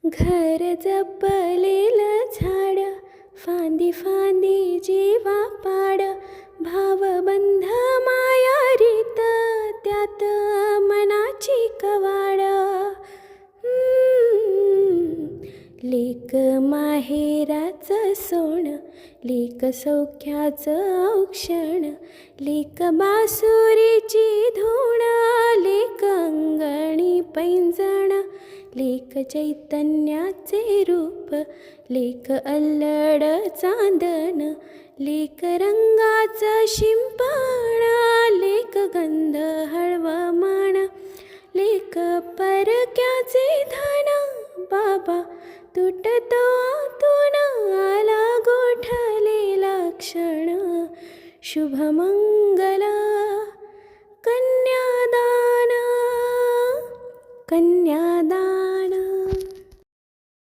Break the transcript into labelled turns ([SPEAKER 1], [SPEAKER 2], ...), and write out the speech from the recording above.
[SPEAKER 1] घर जपलेलं झाड, फांदी फांदी जीवा पाड, भावबंध माया रीत, त्यात मनाची कवाड. लेक माहेराचं सोनं, लेक सौख्याचं औक्षण, लेक बासुरीची धूण, लेक अंगणी पैंजण, लेक चैतन्याचे रूप, लेक अल्लड चांदण, लेक रंगाचं शिंपण, लेक गंध हळवमण, लेक परक्याचे धन. बाबा तुटतो आतून, आला गोठलेला क्षण, शुभमंगल.